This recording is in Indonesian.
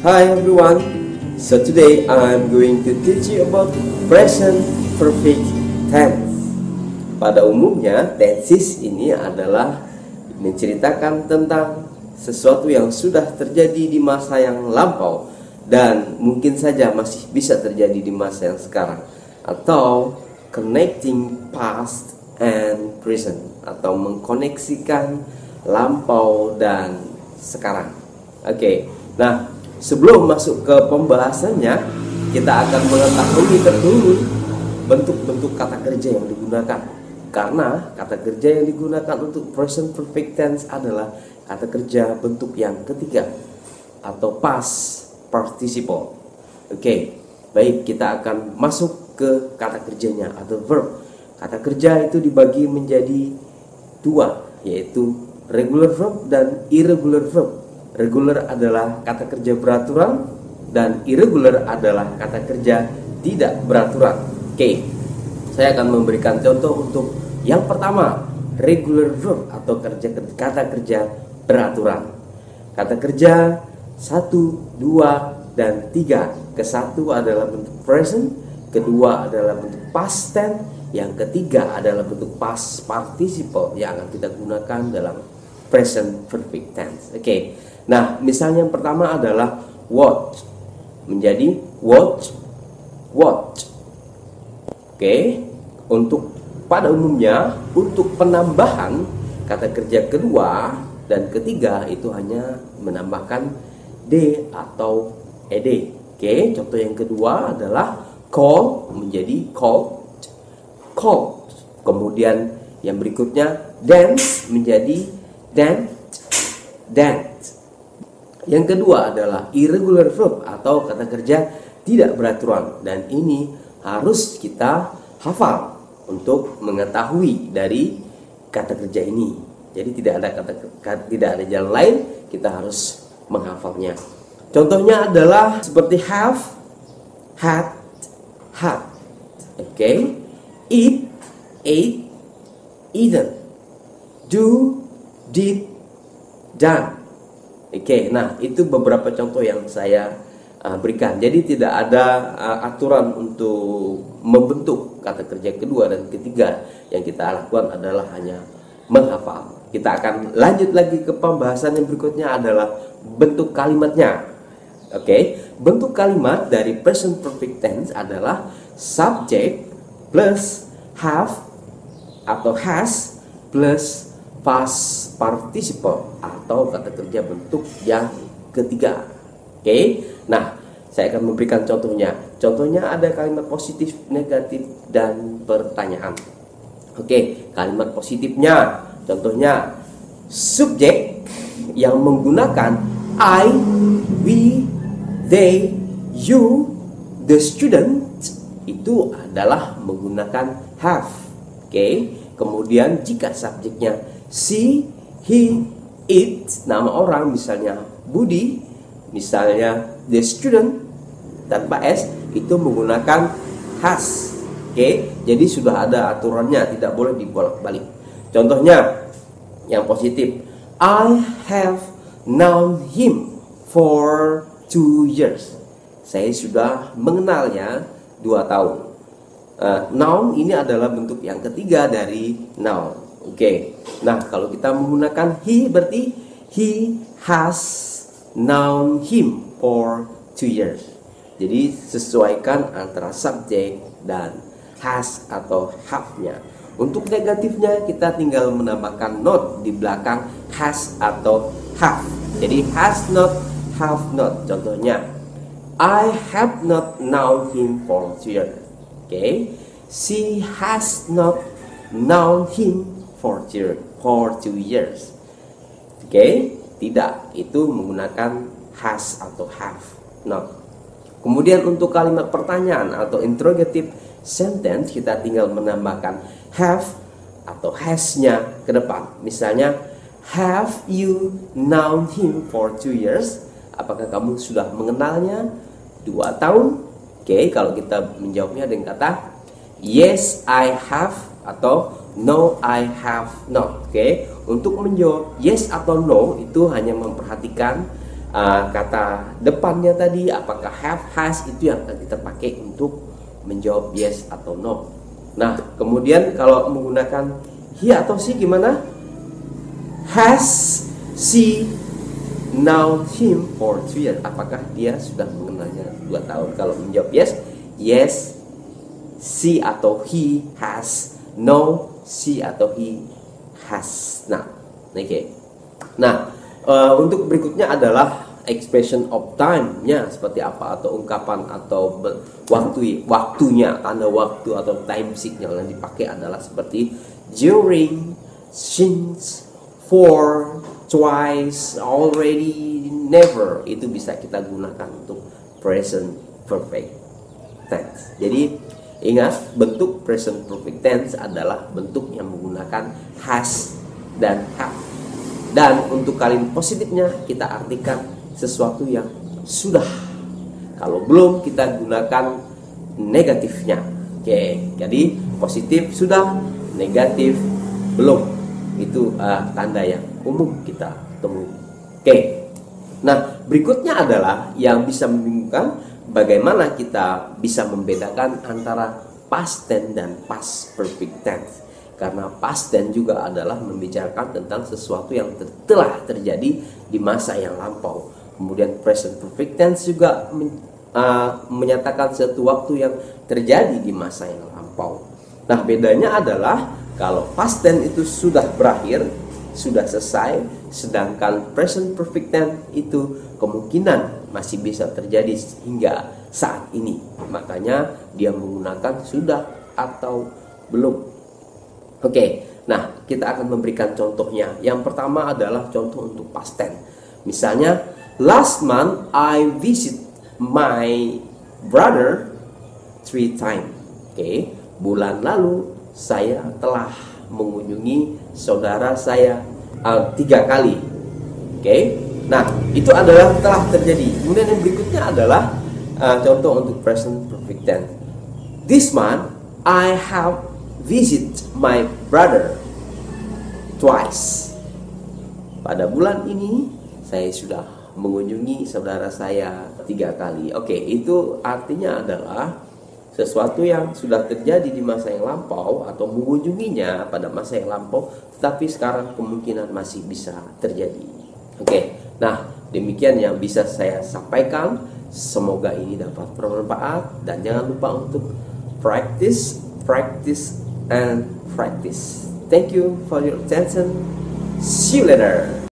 Hi everyone, so today I'm going to teach you about present perfect tense. Pada umumnya, tenses ini adalah menceritakan tentang sesuatu yang sudah terjadi di masa yang lampau dan mungkin saja masih bisa terjadi di masa yang sekarang, atau connecting past and present, atau mengkoneksikan lampau dan sekarang. Oke. Nah, sebelum masuk ke pembahasannya, kita akan mengetahui terlebih bentuk-bentuk kata kerja yang digunakan. Karena kata kerja yang digunakan untuk present perfect tense adalah kata kerja bentuk yang ketiga atau past participle. Oke, baik, kita akan masuk ke kata kerjanya atau verb. Kata kerja itu dibagi menjadi dua, yaitu regular verb dan irregular verb. Regular adalah kata kerja beraturan dan irregular adalah kata kerja tidak beraturan. Oke, saya akan memberikan contoh untuk yang pertama, regular verb atau kata kerja beraturan. Kata kerja 1, 2, dan 3. Ke-1 adalah bentuk present, kedua adalah bentuk past tense, yang ketiga adalah bentuk past participle yang akan kita gunakan dalam present perfect tense. Oke. Nah, misalnya yang pertama adalah watch, menjadi watch. Oke. Untuk pada umumnya, untuk penambahan kata kerja kedua dan ketiga itu hanya menambahkan d atau ed. Oke, contoh yang kedua adalah call, menjadi called. Kemudian yang berikutnya dance, menjadi dance. Yang kedua adalah irregular verb atau kata kerja tidak beraturan, dan ini harus kita hafal untuk mengetahui dari kata kerja ini. Jadi tidak ada jalan lain, kita harus menghafalnya. Contohnya adalah seperti have, had. Oke. Eat, ate, eaten. Do, did, done. Oke, nah itu beberapa contoh yang saya berikan. Jadi tidak ada aturan untuk membentuk kata kerja kedua dan ketiga. Yang kita lakukan adalah hanya menghafal. Kita akan lanjut lagi ke pembahasan yang berikutnya adalah bentuk kalimatnya. Oke, bentuk kalimat dari present perfect tense adalah subject plus have atau has plus past participle atau kata kerja bentuk yang ketiga. Oke. Nah, saya akan memberikan contohnya. Contohnya ada kalimat positif, negatif, dan pertanyaan. Oke, kalimat positifnya contohnya subjek yang menggunakan I, we, they, you, the student itu adalah menggunakan have. Oke. Kemudian jika subjeknya she, he, it, nama orang misalnya Budi, misalnya the student tanpa s, itu menggunakan has. Oke, jadi sudah ada aturannya, tidak boleh dibolak-balik. Contohnya yang positif, I have known him for 2 years. Saya sudah mengenalnya 2 tahun. Noun ini adalah bentuk yang ketiga dari noun. Oke. Nah, kalau kita menggunakan he, berarti he has known him for 2 years. Jadi sesuaikan antara subjek dan has atau have-nya. Untuk negatifnya kita tinggal menambahkan not di belakang has atau have. Jadi has not, have not. Contohnya, I have not known him for 2 years. Oke. She has not known him for 2 years. Oke. Tidak, itu menggunakan has atau have not. Kemudian untuk kalimat pertanyaan atau interrogative sentence kita tinggal menambahkan have atau has-nya ke depan. Misalnya, have you known him for 2 years? Apakah kamu sudah mengenalnya 2 tahun? Oke, kalau kita menjawabnya dengan kata yes I have atau no I have not. Oke, untuk menjawab yes atau no itu hanya memperhatikan kata depannya tadi, apakah have, has, itu yang akan kita pakai untuk menjawab yes atau no. Nah, kemudian kalau menggunakan he atau she gimana? Has she known him for 2 years? Apakah dia sudah mengenalnya 2 tahun? Kalau menjawab yes, yes, she atau he has. No, she atau he has not. Oke. Nah, untuk berikutnya adalah expression of time-nya seperti apa, atau ungkapan atau waktunya, tanda waktu atau time signal yang dipakai adalah seperti during, since, for, twice, already, never. Itu bisa kita gunakan untuk present perfect tense. Jadi ingat, bentuk present perfect tense adalah bentuk yang menggunakan has dan have. Dan untuk kalimat positifnya kita artikan sesuatu yang sudah. Kalau belum, kita gunakan negatifnya. Oke, jadi positif sudah, negatif belum. Itu tanda yang umum kita temui. Oke. Nah, berikutnya adalah yang bisa membingungkan, bagaimana kita bisa membedakan antara past tense dan past perfect tense. Karena past tense juga adalah membicarakan tentang sesuatu yang telah terjadi di masa yang lampau. Kemudian present perfect tense juga menyatakan suatu waktu yang terjadi di masa yang lampau. Nah, bedanya adalah kalau past tense itu sudah berakhir, sudah selesai, sedangkan present perfect tense itu kemungkinan masih bisa terjadi hingga saat ini. Makanya dia menggunakan sudah atau belum. Oke, nah kita akan memberikan contohnya. Yang pertama adalah contoh untuk past tense. Misalnya, last month I visit my brother 3 times. Oke, bulan lalu saya telah mengunjungi saudara saya 3 kali. Oke, nah itu adalah telah terjadi. Kemudian yang berikutnya adalah contoh untuk present perfect tense. This month I have visit my brother twice. Pada bulan ini saya sudah mengunjungi saudara saya 3 kali. Oke, itu artinya adalah sesuatu yang sudah terjadi di masa yang lampau atau mengunjunginya pada masa yang lampau, tetapi sekarang kemungkinan masih bisa terjadi. Oke, nah demikian yang bisa saya sampaikan. Semoga ini dapat bermanfaat, dan jangan lupa untuk practice and practice. Thank you for your attention. See you later.